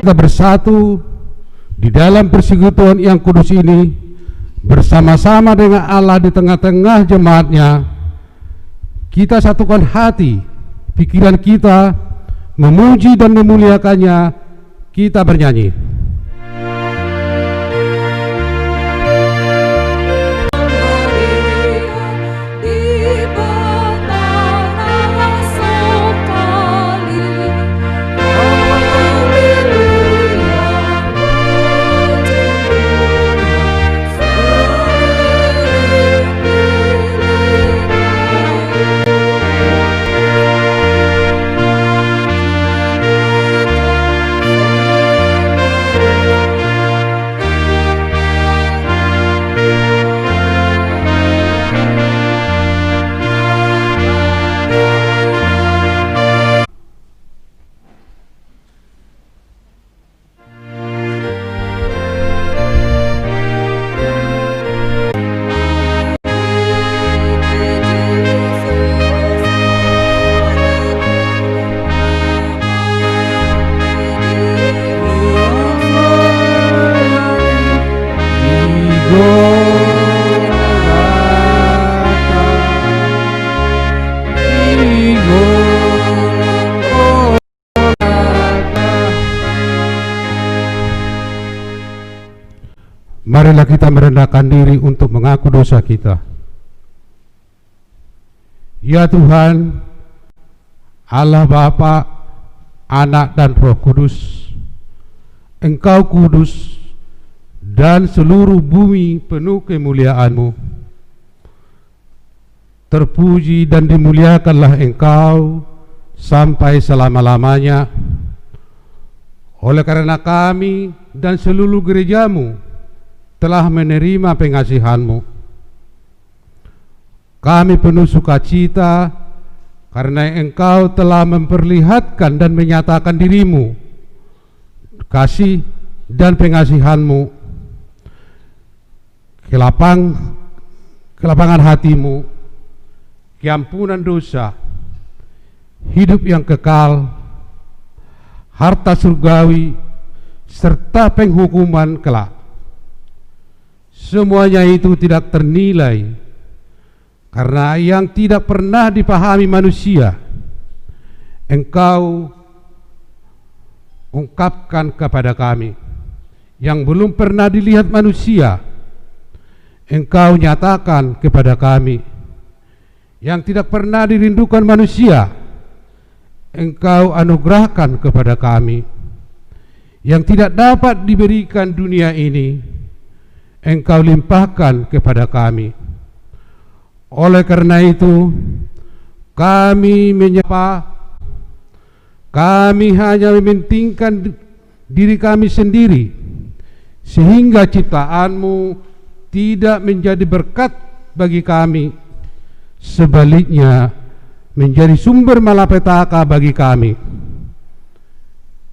kita bersatu di dalam persekutuan yang kudus ini bersama-sama dengan Allah di tengah-tengah jemaatnya. Kita satukan hati, pikiran kita, memuji dan memuliakannya. Kita bernyanyi. Marilah kita merendahkan diri untuk mengaku dosa kita. Ya Tuhan, Allah Bapa, Anak dan Roh Kudus, Engkau kudus dan seluruh bumi penuh kemuliaan-Mu. Terpuji dan dimuliakanlah Engkau sampai selama-lamanya. Oleh karena kami dan seluruh gereja-Mu telah menerima pengasihan-Mu, kami penuh sukacita karena Engkau telah memperlihatkan dan menyatakan diri-Mu, kasih dan pengasihan-Mu, kelapangan hati-Mu, keampunan dosa, hidup yang kekal, harta surgawi, serta penghukuman kelak. Semuanya itu tidak ternilai karena yang tidak pernah dipahami manusia, Engkau ungkapkan kepada kami. Yang belum pernah dilihat manusia, Engkau nyatakan kepada kami. Yang tidak pernah dirindukan manusia, Engkau anugerahkan kepada kami. Yang tidak dapat diberikan dunia ini, Engkau limpahkan kepada kami. Oleh karena itu, kami menyapa, kami hanya mementingkan diri kami sendiri, sehingga ciptaan-Mu tidak menjadi berkat bagi kami, sebaliknya menjadi sumber malapetaka bagi kami.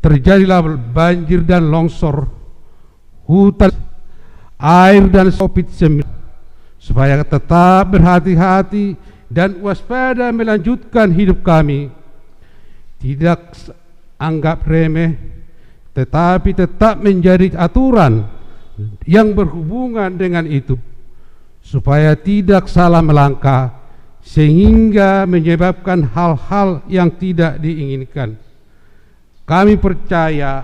Terjadilah banjir dan longsor, hutan, air dan COVID-19, supaya tetap berhati-hati dan waspada melanjutkan hidup kami. Tidak anggap remeh, tetapi tetap menjadi aturan yang berhubungan dengan itu, supaya tidak salah melangkah sehingga menyebabkan hal-hal yang tidak diinginkan. Kami percaya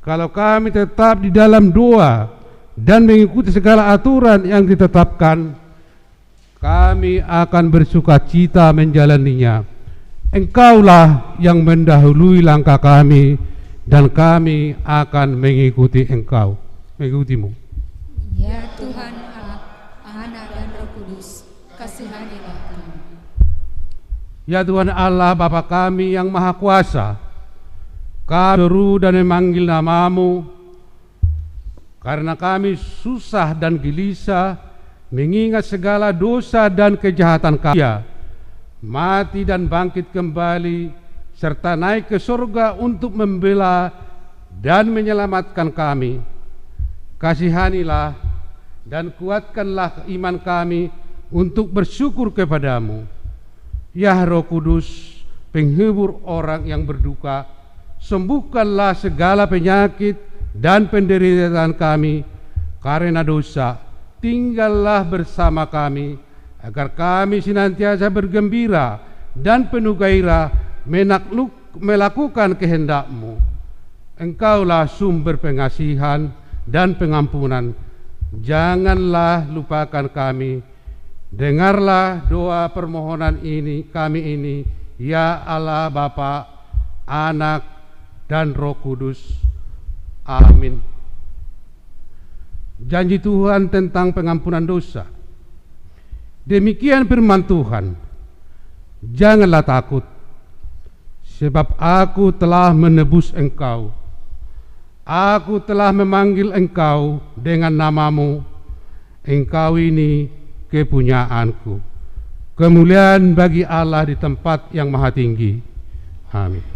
kalau kami tetap di dalam doa dan mengikuti segala aturan yang ditetapkan, kami akan bersukacita menjalaninya. Engkaulah yang mendahului langkah kami, dan kami akan mengikuti Engkau, mengikutimu. Ya Tuhan Allah, Anak dan Roh Kudus, kasihanilah kami. Ya Tuhan Allah, Bapa kami yang Maha Kuasa, kami seru dan memanggil nama-Mu, karena kami susah dan gelisah mengingat segala dosa dan kejahatan kami. Mati dan bangkit kembali serta naik ke surga untuk membela dan menyelamatkan kami. Kasihanilah dan kuatkanlah iman kami untuk bersyukur kepadamu. Ya Roh Kudus, penghibur orang yang berduka, sembuhkanlah segala penyakit dan penderitaan kami karena dosa. Tinggallah bersama kami, agar kami senantiasa bergembira dan penuh gairah melakukan kehendak-Mu. Engkaulah sumber pengasihan dan pengampunan. Janganlah lupakan kami. Dengarlah doa permohonan kami ini, ya Allah Bapa, Anak, dan Roh Kudus. Amin. Janji Tuhan tentang pengampunan dosa. Demikian firman Tuhan. Janganlah takut, sebab aku telah menebus engkau. Aku telah memanggil engkau dengan namamu. Engkau ini kepunyaanku. Kemuliaan bagi Allah di tempat yang maha tinggi. Amin.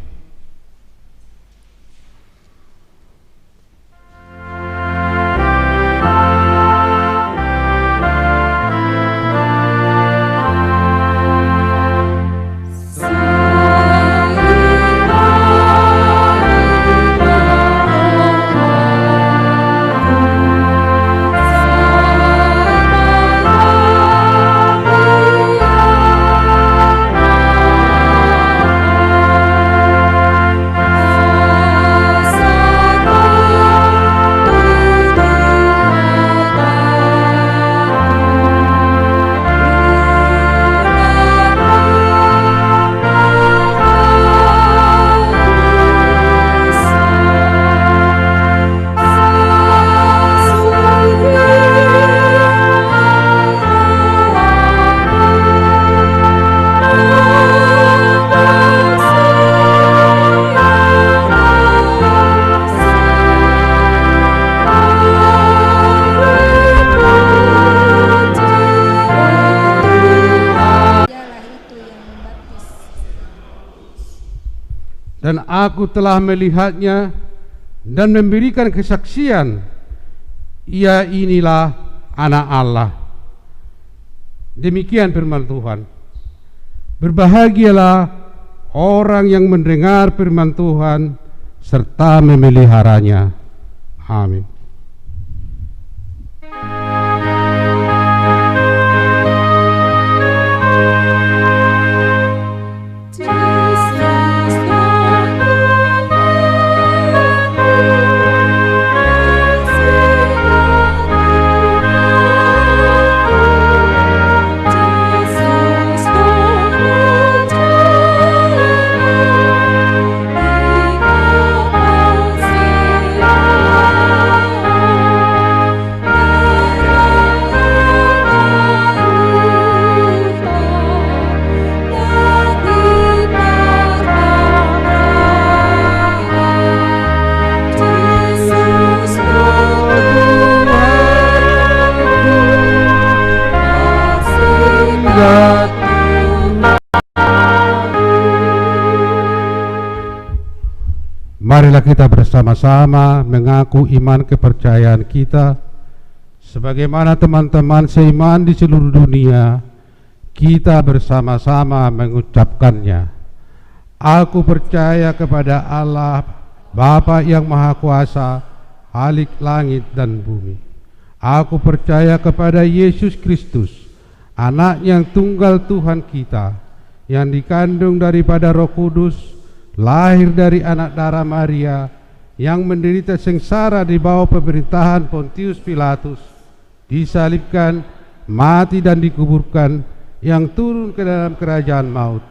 Dan aku telah melihatnya dan memberikan kesaksian, ia inilah anak Allah. Demikian firman Tuhan. Berbahagialah orang yang mendengar firman Tuhan serta memeliharanya. Amin. Marilah kita bersama-sama mengaku iman kepercayaan kita sebagaimana teman-teman seiman di seluruh dunia. Kita bersama-sama mengucapkannya. Aku percaya kepada Allah Bapa yang Maha Kuasa, Khalik langit dan bumi. Aku percaya kepada Yesus Kristus, Anak yang tunggal Tuhan kita, yang dikandung daripada Roh Kudus, lahir dari anak darah Maria, yang menderita sengsara di bawah pemerintahan Pontius Pilatus, disalibkan, mati dan dikuburkan, yang turun ke dalam kerajaan maut.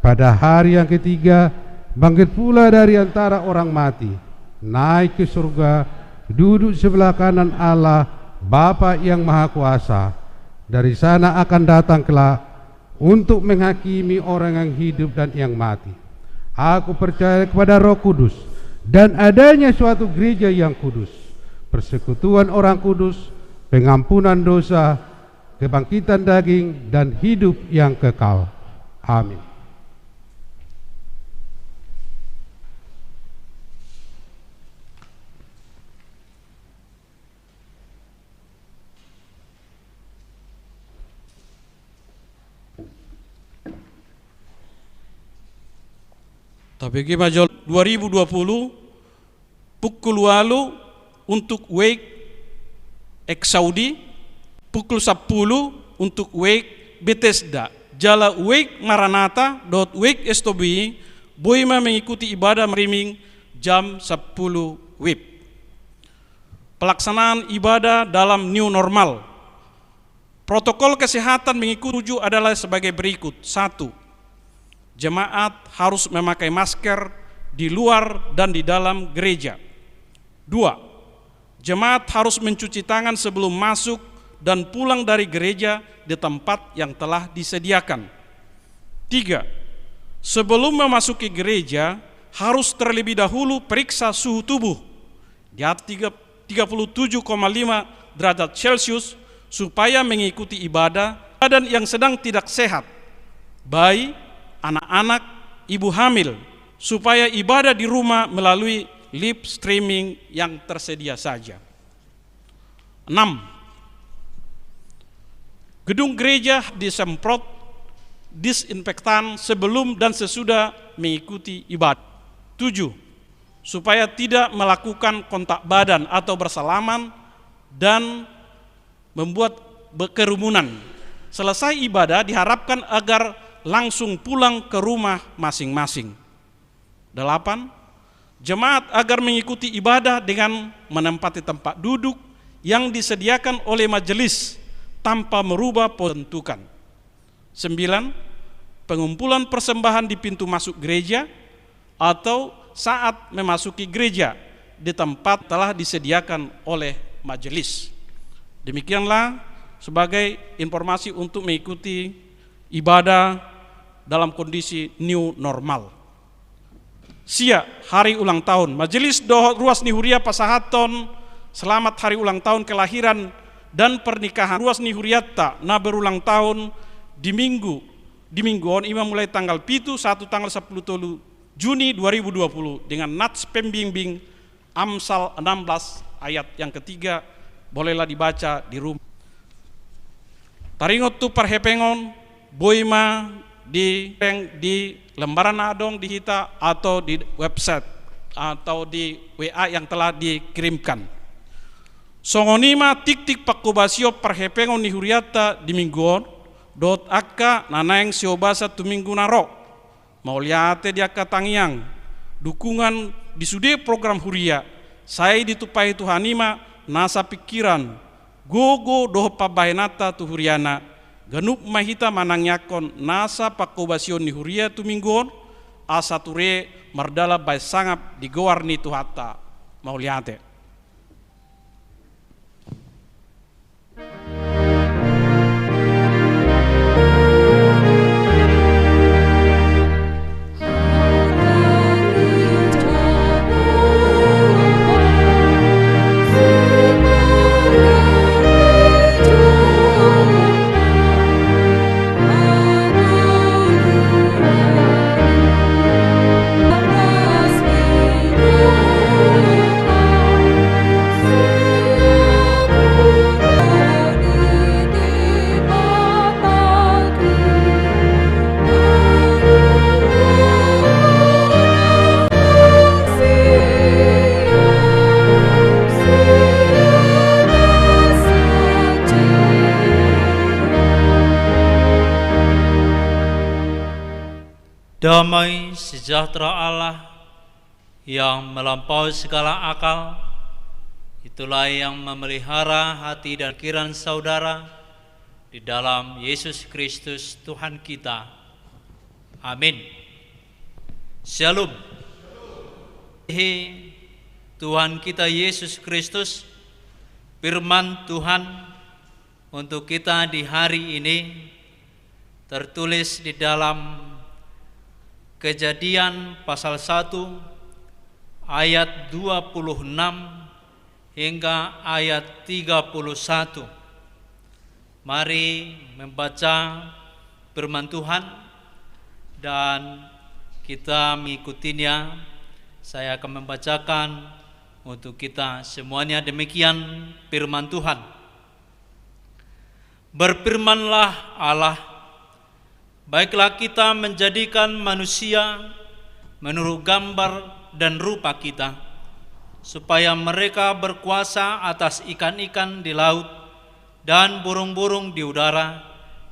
Pada hari yang ketiga, bangkit pula dari antara orang mati, naik ke surga, duduk sebelah kanan Allah, Bapa yang Maha Kuasa. Dari sana akan datang kelak untuk menghakimi orang yang hidup dan yang mati. Aku percaya kepada Roh Kudus dan adanya suatu gereja yang kudus, persekutuan orang kudus, pengampunan dosa, kebangkitan daging, dan hidup yang kekal. Amin. Tapi majol 2020 pukul 8 untuk Wake Saudi, pukul 10 untuk Wake Bethesda. Jala Wake Maranatha Wake STB Boima mengikuti ibadah streaming jam 10 WIB. Pelaksanaan ibadah dalam new normal. Protokol kesehatan mengikuti 7 adalah sebagai berikut. 1. Jemaat harus memakai masker di luar dan di dalam gereja. 2. Jemaat harus mencuci tangan sebelum masuk dan pulang dari gereja di tempat yang telah disediakan. 3. Sebelum memasuki gereja harus terlebih dahulu periksa suhu tubuh di atas 37,5 derajat Celcius supaya mengikuti ibadah dan yang sedang tidak sehat, bayi, anak-anak, ibu hamil, supaya ibadah di rumah melalui live streaming yang tersedia saja. 6. Gedung gereja disemprot disinfektan sebelum dan sesudah mengikuti ibadah. 7. Supaya tidak melakukan kontak badan atau bersalaman dan membuat kerumunan. Selesai ibadah diharapkan agar langsung pulang ke rumah masing-masing. 8. Jemaat agar mengikuti ibadah dengan menempati tempat duduk yang disediakan oleh majelis tanpa merubah tentukan. 9. Pengumpulan persembahan di pintu masuk gereja atau saat memasuki gereja di tempat telah disediakan oleh majelis. Demikianlah sebagai informasi untuk mengikuti ibadah dalam kondisi new normal. Sia hari ulang tahun Majelis Dohot Ruas Nihuria Pasahaton, selamat hari ulang tahun kelahiran dan pernikahan Ruas Nihuriata na berulang tahun di minggu on ima mulai tanggal 1 tanggal 10 Juni 2020 dengan nats pembimbing Amsal 16 ayat yang ketiga, bolehlah dibaca di rumah. Taringot tu perhepengon boima di lembaran adong di hita atau di website atau di WA yang telah dikirimkan. Songonima tik-tik pakubasio perhepengon nihuriata di mingguon .ak nanaeng siobasa tu minggu naro mauliate dia katangiang dukungan di sude program huria saya ditupai Tuhanima nasa pikiran gogo doh pabahenata tu huriana ganup mahita manangyakon nasa pakobasion ni huria tu minggon asature mardala bai sangap digowarni tu hatta mauliate. Damai sejahtera Allah yang melampaui segala akal, itulah yang memelihara hati dan pikiran saudara di dalam Yesus Kristus Tuhan kita. Amin. Shalom. Tuhan kita Yesus Kristus, firman Tuhan untuk kita di hari ini tertulis di dalam Kejadian pasal 1 ayat 26 hingga ayat 31. Mari membaca firman Tuhan dan kita mengikutinya. Saya akan membacakan untuk kita semuanya. Demikian firman Tuhan. Berfirmanlah Allah, baiklah kita menjadikan manusia menurut gambar dan rupa kita, supaya mereka berkuasa atas ikan-ikan di laut dan burung-burung di udara,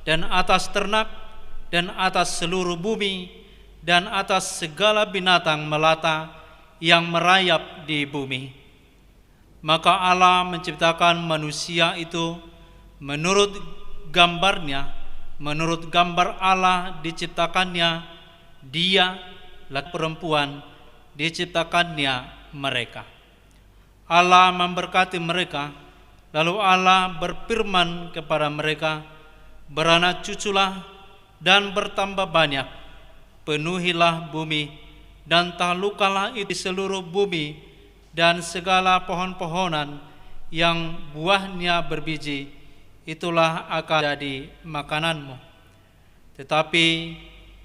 dan atas ternak, dan atas seluruh bumi, dan atas segala binatang melata yang merayap di bumi. Maka Allah menciptakan manusia itu menurut gambarnya, menurut gambar Allah diciptakannya, dia laki perempuan diciptakannya mereka. Allah memberkati mereka, lalu Allah berfirman kepada mereka, beranak cuculah dan bertambah banyak, penuhilah bumi dan taklukalah di seluruh bumi, dan segala pohon-pohonan yang buahnya berbiji, itulah akan jadi makananmu. Tetapi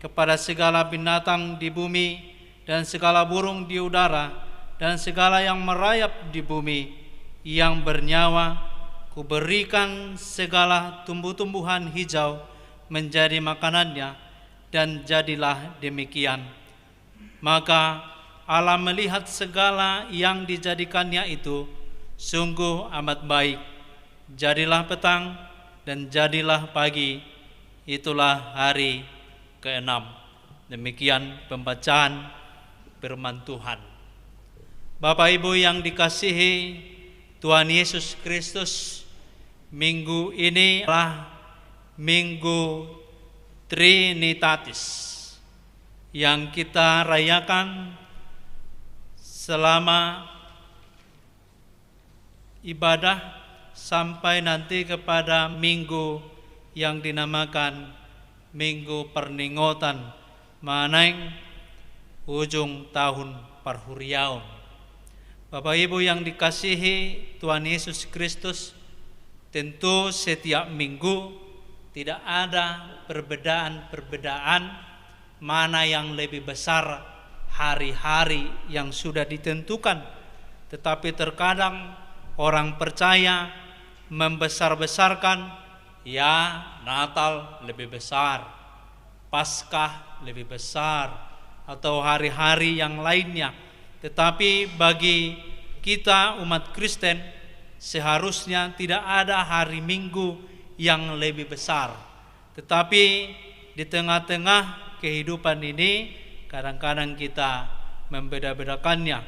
kepada segala binatang di bumi dan segala burung di udara dan segala yang merayap di bumi yang bernyawa, kuberikan segala tumbuh-tumbuhan hijau menjadi makanannya, dan jadilah demikian. Maka Allah melihat segala yang dijadikannya itu sungguh amat baik. Jadilah petang dan jadilah pagi, itulah hari ke-6. Demikian pembacaan firman Tuhan. Bapak Ibu yang dikasihi Tuhan Yesus Kristus, minggu ini adalah Minggu Trinitatis yang kita rayakan selama ibadah sampai nanti kepada minggu yang dinamakan Minggu Perninggotan Maneng ujung tahun Parhuriaun. Bapak Ibu yang dikasihi Tuhan Yesus Kristus, tentu setiap minggu tidak ada perbedaan-perbedaan mana yang lebih besar hari-hari yang sudah ditentukan, tetapi terkadang orang percaya membesar-besarkan, ya Natal lebih besar, Paskah lebih besar, atau hari-hari yang lainnya. Tetapi bagi kita umat Kristen, seharusnya tidak ada hari Minggu yang lebih besar. Tetapi di tengah-tengah kehidupan ini kadang-kadang kita membeda-bedakannya.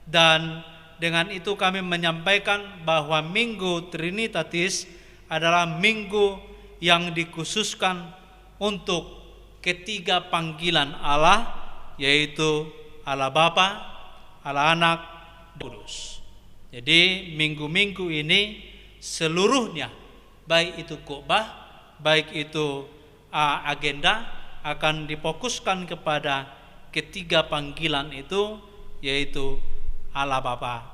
Dan dengan itu kami menyampaikan bahwa Minggu Trinitatis adalah minggu yang dikhususkan untuk ketiga panggilan Allah, yaitu Allah Bapa, Allah Anak, dan Roh Kudus. Jadi minggu-minggu ini seluruhnya, baik itu khotbah, baik itu agenda, akan difokuskan kepada ketiga panggilan itu, yaitu Allah Bapa,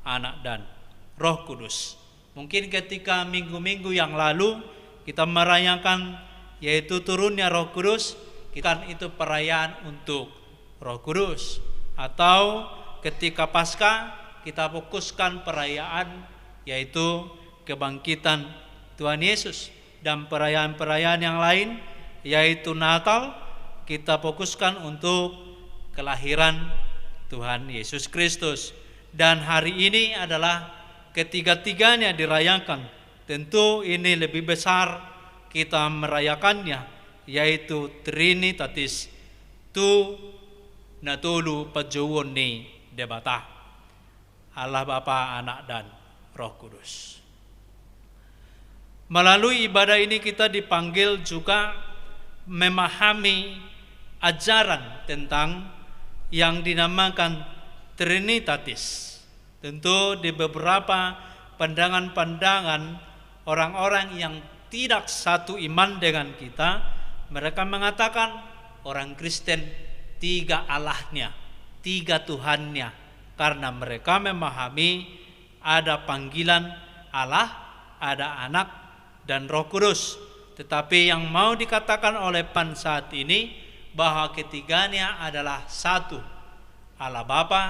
Anak, dan Roh Kudus. Mungkin ketika minggu-minggu yang lalu kita merayakan yaitu turunnya Roh Kudus, kita itu perayaan untuk Roh Kudus. Atau ketika Paskah kita fokuskan perayaan yaitu kebangkitan Tuhan Yesus. Dan perayaan-perayaan yang lain yaitu Natal, kita fokuskan untuk kelahiran Tuhan Yesus Kristus. Dan hari ini adalah ketiga-tiganya dirayakan. Tentu ini lebih besar kita merayakannya, yaitu Trinitatis tu natulu pajuwoni debata, Allah Bapa, Anak, dan Roh Kudus. Melalui ibadah ini kita dipanggil juga memahami ajaran tentang yang dinamakan Trinitatis. Tentu di beberapa pandangan-pandangan orang-orang yang tidak satu iman dengan kita, mereka mengatakan orang Kristen tiga Allahnya, tiga Tuhannya, karena mereka memahami ada panggilan Allah, ada Anak, dan Roh Kudus. Tetapi yang mau dikatakan oleh PAN saat ini bahwa ketiganya adalah satu. Allah Bapa,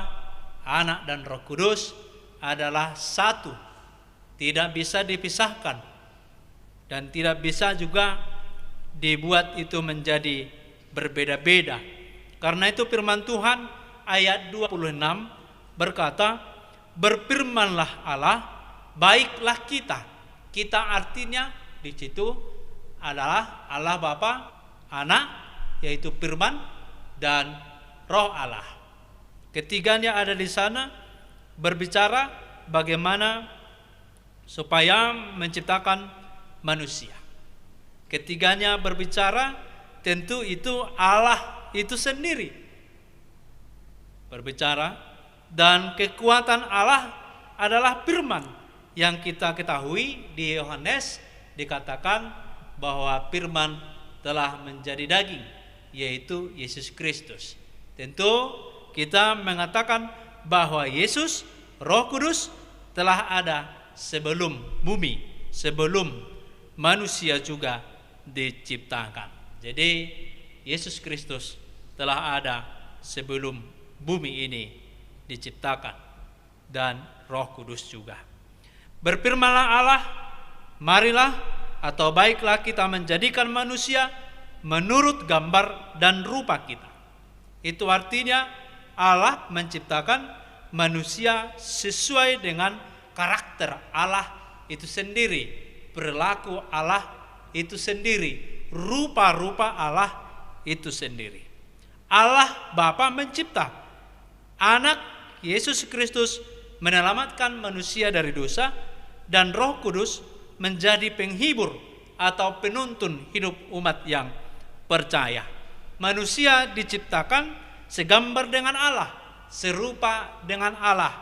Anak, dan Roh Kudus adalah satu, tidak bisa dipisahkan dan tidak bisa juga dibuat itu menjadi berbeda-beda. Karena itu firman Tuhan ayat 26 berkata, berfirmanlah Allah, baiklah kita. Kita artinya di situ adalah Allah Bapa, Anak, yaitu firman, dan Roh Allah. Ketiganya ada di sana berbicara bagaimana supaya menciptakan manusia. Ketiganya berbicara, tentu itu Allah itu sendiri berbicara, dan kekuatan Allah adalah firman yang kita ketahui di Yohanes dikatakan bahwa firman telah menjadi daging, yaitu Yesus Kristus. Tentu kita mengatakan bahwa Yesus, Roh Kudus telah ada sebelum bumi, sebelum manusia juga diciptakan. Jadi Yesus Kristus telah ada sebelum bumi ini diciptakan, dan Roh Kudus juga. Berfirmanlah Allah, marilah atau baiklah kita menjadikan manusia menurut gambar dan rupa kita. Itu artinya Allah menciptakan manusia sesuai dengan karakter Allah itu sendiri, perilaku Allah itu sendiri, rupa-rupa Allah itu sendiri. Allah Bapa mencipta, Anak Yesus Kristus menyelamatkan manusia dari dosa, dan Roh Kudus menjadi penghibur atau penuntun hidup umat yang percaya. Manusia diciptakan segambar dengan Allah, serupa dengan Allah.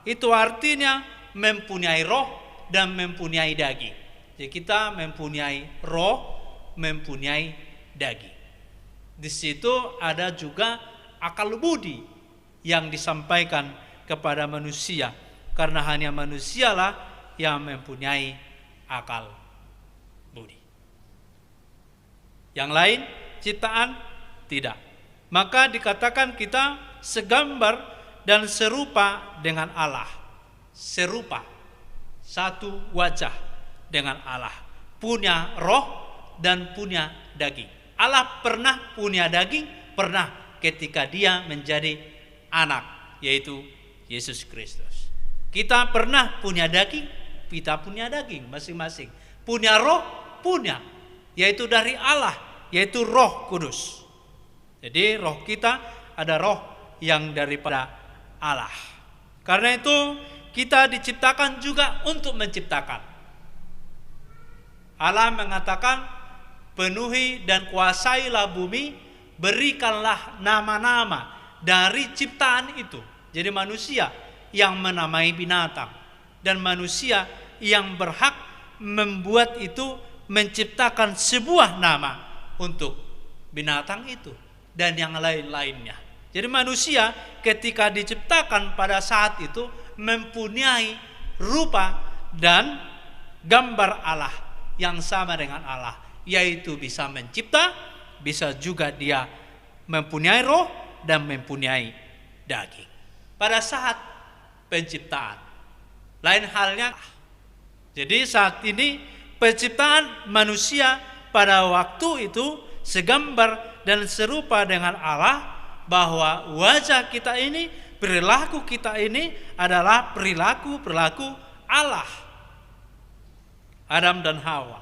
Itu artinya mempunyai roh dan mempunyai daging. Jadi kita mempunyai roh, mempunyai daging. Di situ ada juga akal budi yang disampaikan kepada manusia, karena hanya manusialah yang mempunyai akal budi. Yang lain ciptaan tidak. Maka dikatakan kita segambar dan serupa dengan Allah. Serupa, satu wajah dengan Allah, punya roh dan punya daging. Allah pernah punya daging, pernah ketika dia menjadi anak, yaitu Yesus Kristus. Kita pernah punya daging, kita punya daging masing-masing. Punya roh, punya, yaitu dari Allah, yaitu Roh Kudus. Jadi roh kita ada roh yang daripada Allah. Karena itu kita diciptakan juga untuk menciptakan. Allah mengatakan, penuhi dan kuasailah bumi, berikanlah nama-nama dari ciptaan itu. Jadi manusia yang menamai binatang, dan manusia yang berhak membuat itu, menciptakan sebuah nama untuk binatang itu dan yang lain-lainnya. Jadi manusia ketika diciptakan pada saat itu mempunyai rupa dan gambar Allah yang sama dengan Allah, yaitu bisa mencipta, bisa juga dia mempunyai roh dan mempunyai daging. Pada saat penciptaan, lain halnya. Jadi saat ini penciptaan manusia pada waktu itu segambar dan serupa dengan Allah, bahwa wajah kita ini, perilaku kita ini adalah perilaku Allah, Adam dan Hawa.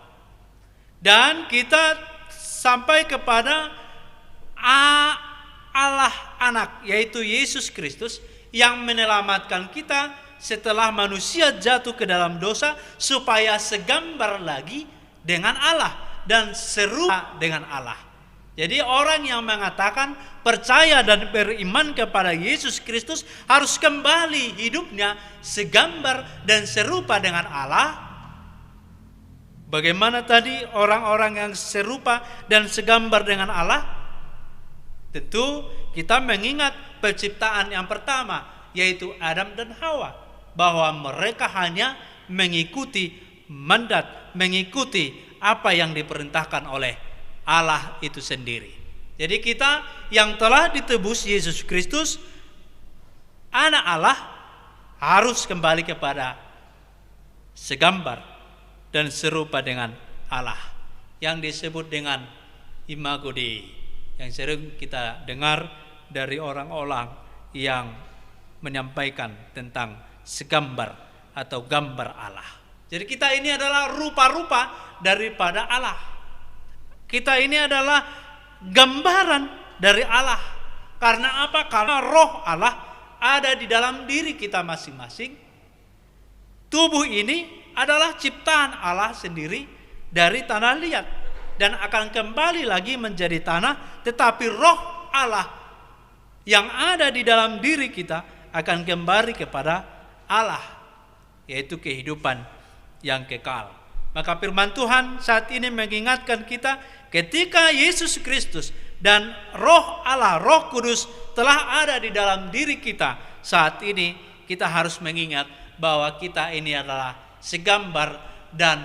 Dan kita sampai kepada Allah Anak, yaitu Yesus Kristus, yang menyelamatkan kita setelah manusia jatuh ke dalam dosa, supaya segambar lagi dengan Allah dan serupa dengan Allah. Jadi orang yang mengatakan percaya dan beriman kepada Yesus Kristus harus kembali hidupnya segambar dan serupa dengan Allah. Bagaimana tadi orang-orang yang serupa dan segambar dengan Allah? Tentu kita mengingat penciptaan yang pertama, yaitu Adam dan Hawa, bahwa mereka hanya mengikuti mandat, mengikuti apa yang diperintahkan oleh Allah itu sendiri. Jadi kita yang telah ditebus Yesus Kristus, anak Allah, harus kembali kepada segambar dan serupa dengan Allah, yang disebut dengan imago Dei, yang sering kita dengar dari orang-orang yang menyampaikan tentang segambar atau gambar Allah. Jadi kita ini adalah rupa-rupa daripada Allah. Kita ini adalah gambaran dari Allah. Karena apa? Karena roh Allah ada di dalam diri kita masing-masing. Tubuh ini adalah ciptaan Allah sendiri dari tanah liat dan akan kembali lagi menjadi tanah, tetapi roh Allah yang ada di dalam diri kita akan kembali kepada Allah, yaitu kehidupan yang kekal. Maka firman Tuhan saat ini mengingatkan kita, ketika Yesus Kristus dan roh Allah, Roh Kudus telah ada di dalam diri kita, saat ini kita harus mengingat bahwa kita ini adalah segambar dan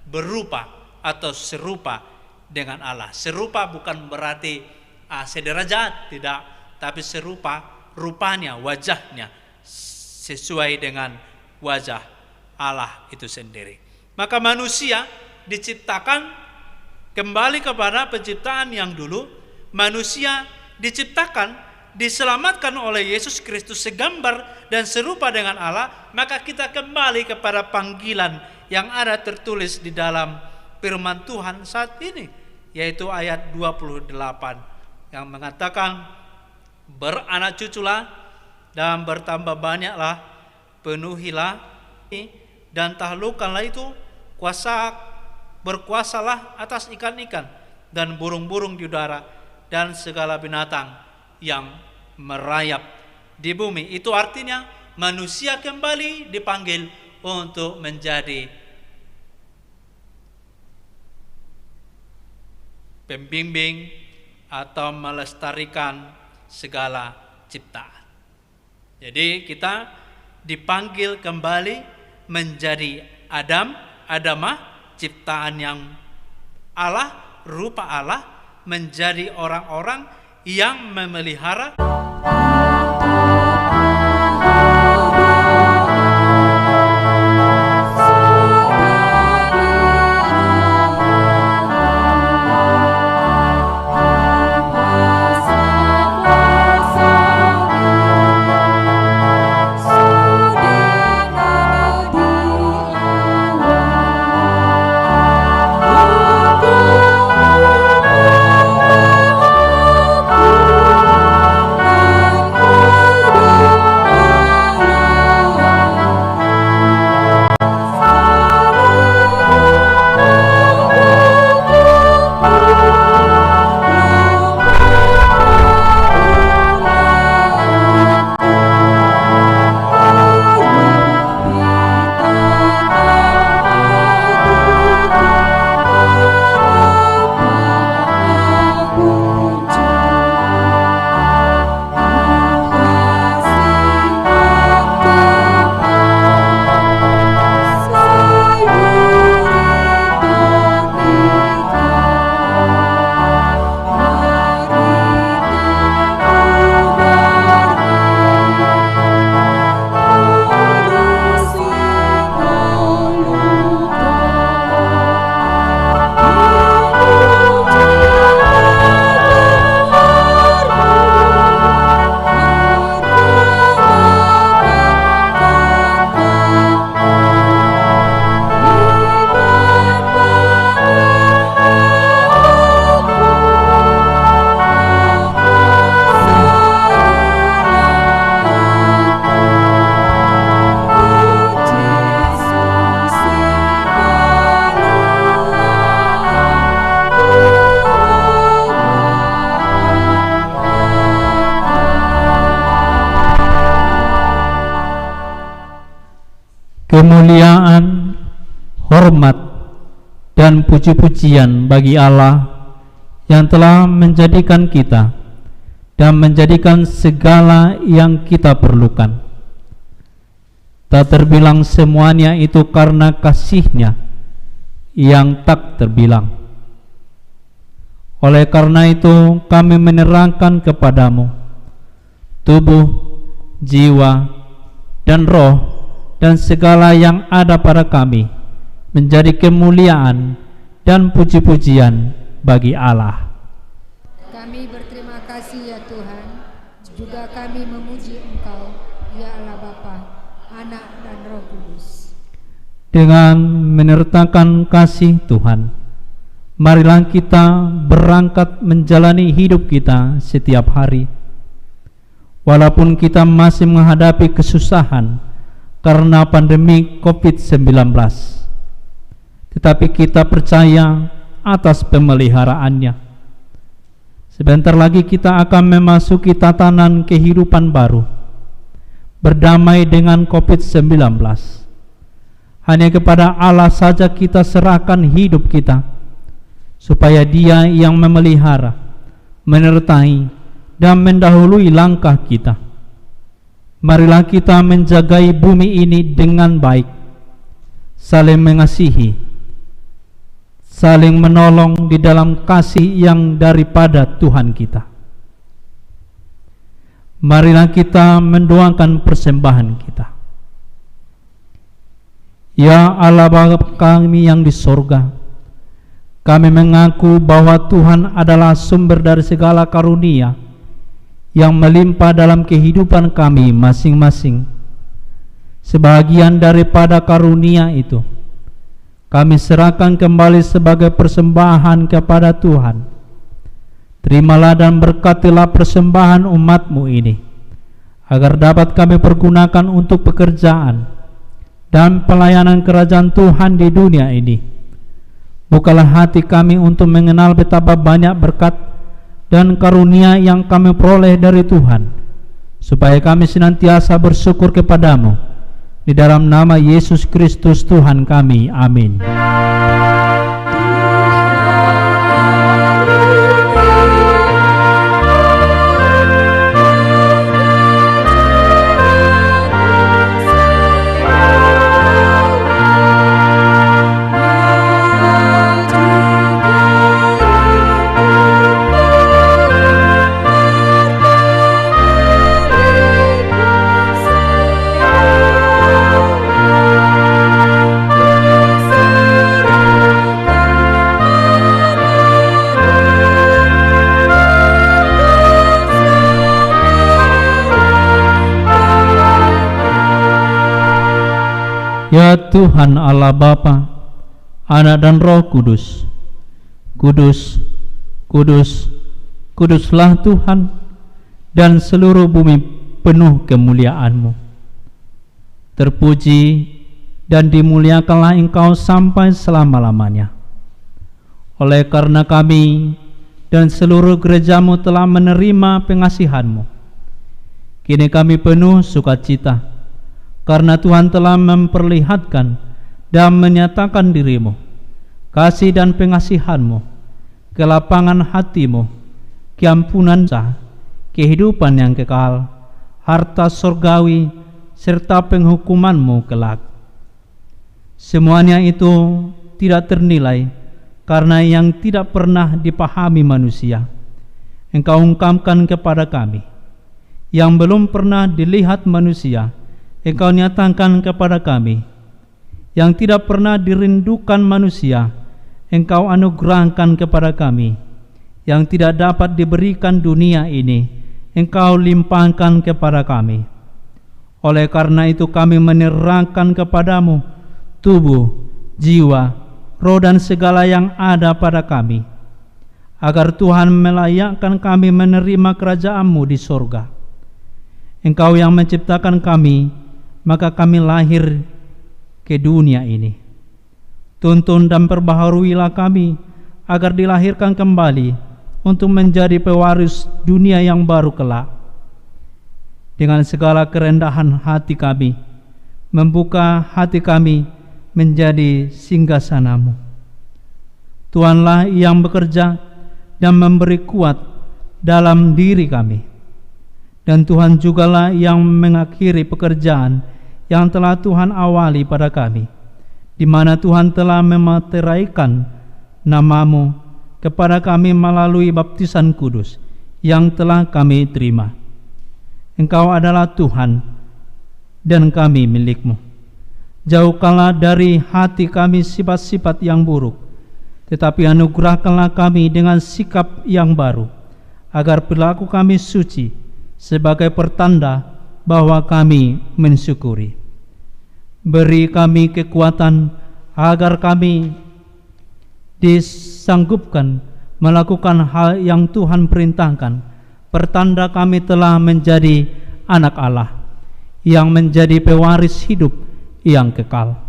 berupa atau serupa dengan Allah. Serupa bukan berarti sederajat, tidak, tapi serupa, rupanya, wajahnya sesuai dengan wajah Allah itu sendiri. Maka manusia diciptakan kembali kepada penciptaan yang dulu. Manusia diciptakan, diselamatkan oleh Yesus Kristus segambar dan serupa dengan Allah. Maka kita kembali kepada panggilan yang ada tertulis di dalam firman Tuhan saat ini, yaitu ayat 28 yang mengatakan, beranak cuculah dan bertambah banyaklah, penuhilah dan taklukkanlah itu, berkuasalah atas ikan-ikan dan burung-burung di udara dan segala binatang yang merayap di bumi. Itu artinya manusia kembali dipanggil untuk menjadi pembimbing atau melestarikan segala ciptaan. Jadi kita dipanggil kembali menjadi Adamah, ciptaan yang Allah, rupa Allah, menjadi orang-orang yang memelihara kemuliaan, hormat, dan puji-pujian bagi Allah yang telah menjadikan kita dan menjadikan segala yang kita perlukan. Tak terbilang semuanya itu karena kasih-Nya yang tak terbilang. Oleh karena itu kami menerangkan kepadamu tubuh, jiwa, dan roh dan segala yang ada pada kami menjadi kemuliaan dan puji-pujian bagi Allah. Kami berterima kasih ya Tuhan, juga kami memuji Engkau, ya Allah Bapa, Anak dan Roh Kudus. Dengan menyertakan kasih Tuhan, marilah kita berangkat menjalani hidup kita setiap hari. Walaupun kita masih menghadapi kesusahan karena pandemi COVID-19, tetapi kita percaya atas pemeliharaannya. Sebentar lagi kita akan memasuki tatanan kehidupan baru, berdamai dengan COVID-19. Hanya kepada Allah saja kita serahkan hidup kita, supaya Dia yang memelihara, menyertai, dan mendahului langkah kita. Marilah kita menjagai bumi ini dengan baik, saling mengasihi, saling menolong di dalam kasih yang daripada Tuhan kita. Marilah kita mendoakan persembahan kita. Ya Allah Bapa kami yang di sorga, kami mengaku bahwa Tuhan adalah sumber dari segala karunia yang melimpah dalam kehidupan kami masing-masing. Sebagian daripada karunia itu kami serahkan kembali sebagai persembahan kepada Tuhan. Terimalah dan berkatilah persembahan umat-Mu ini, agar dapat kami pergunakan untuk pekerjaan dan pelayanan kerajaan Tuhan di dunia ini. Bukalah hati kami untuk mengenal betapa banyak berkat dan karunia yang kami peroleh dari Tuhan, supaya kami senantiasa bersyukur kepadamu. Di dalam nama Yesus Kristus Tuhan kami, amin. Ya Tuhan Allah Bapa, Anak dan Roh Kudus, Kudus, Kudus, Kuduslah Tuhan, dan seluruh bumi penuh kemuliaan-Mu. Terpuji dan dimuliakanlah Engkau sampai selama-lamanya. Oleh karena kami dan seluruh gereja-Mu telah menerima pengasihan-Mu, kini kami penuh sukacita, karena Tuhan telah memperlihatkan dan menyatakan diri-Mu, kasih dan pengasihan-Mu, kelapangan hati-Mu, keampunan sah, kehidupan yang kekal, harta surgawi, serta penghukuman-Mu kelak. Semuanya itu tidak ternilai, karena yang tidak pernah dipahami manusia, Engkau ungkapkan kepada kami. Yang belum pernah dilihat manusia, Engkau nyatakan kepada kami. Yang tidak pernah dirindukan manusia, Engkau anugerahkan kepada kami. Yang tidak dapat diberikan dunia ini, Engkau limpahkan kepada kami. Oleh karena itu kami menyerahkan kepadamu tubuh, jiwa, roh dan segala yang ada pada kami, agar Tuhan melayakkan kami menerima kerajaan-Mu di sorga. Engkau yang menciptakan kami, maka kami lahir ke dunia ini. Tuntun dan perbaharuilah kami, agar dilahirkan kembali untuk menjadi pewaris dunia yang baru kelak. Dengan segala kerendahan hati kami, membuka hati kami menjadi singgasana-Mu. Tuhanlah yang bekerja dan memberi kuat dalam diri kami, dan Tuhan jugalah yang mengakhiri pekerjaan yang telah Tuhan awali pada kami, di mana Tuhan telah memateraikan nama-Mu kepada kami melalui baptisan kudus yang telah kami terima. Engkau adalah Tuhan dan kami milik-Mu. Jauhkanlah dari hati kami sifat-sifat yang buruk, tetapi anugerahkanlah kami dengan sikap yang baru, agar perilaku kami suci, sebagai pertanda bahwa kami mensyukuri. Beri kami kekuatan agar kami disanggupkan melakukan hal yang Tuhan perintahkan, pertanda kami telah menjadi anak Allah yang menjadi pewaris hidup yang kekal.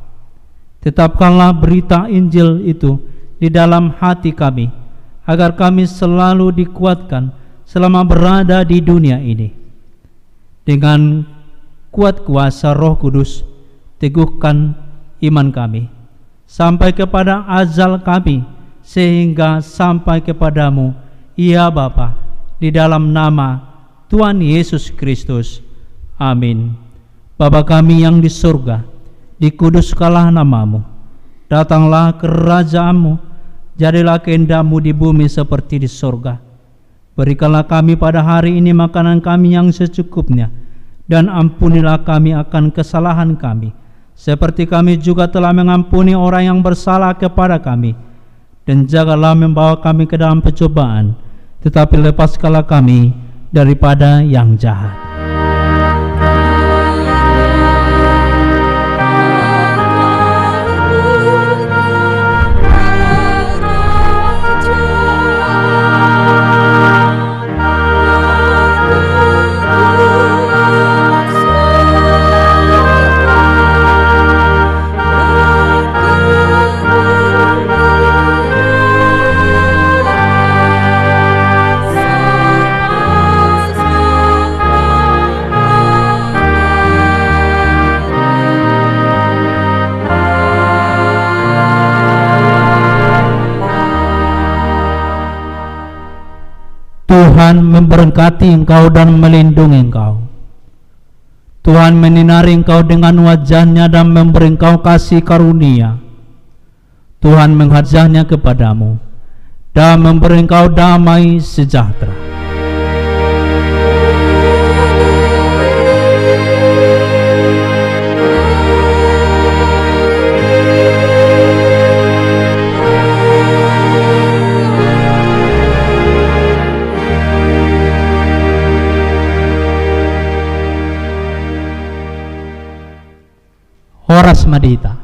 Tetapkanlah berita Injil itu di dalam hati kami, agar kami selalu dikuatkan selama berada di dunia ini. Dengan kuat kuasa Roh Kudus, teguhkan iman kami sampai kepada azal kami, sehingga sampai kepadamu, ya Bapa, di dalam nama Tuhan Yesus Kristus. Amin. Bapa kami yang di surga, dikuduskanlah namamu, datanglah kerajaanmu, jadilah kehendak-Mu di bumi seperti di surga. Berikanlah kami pada hari ini makanan kami yang secukupnya, dan ampunilah kami akan kesalahan kami, seperti kami juga telah mengampuni orang yang bersalah kepada kami. Dan janganlah membawa kami ke dalam pencobaan, tetapi lepaskanlah kami daripada yang jahat. Tuhan memberkati engkau dan melindungi engkau. Tuhan menyinari engkau dengan wajah-Nya dan memberi engkau kasih karunia. Tuhan menghadapnya kepadamu dan memberi engkau damai sejahtera. Horas Madita.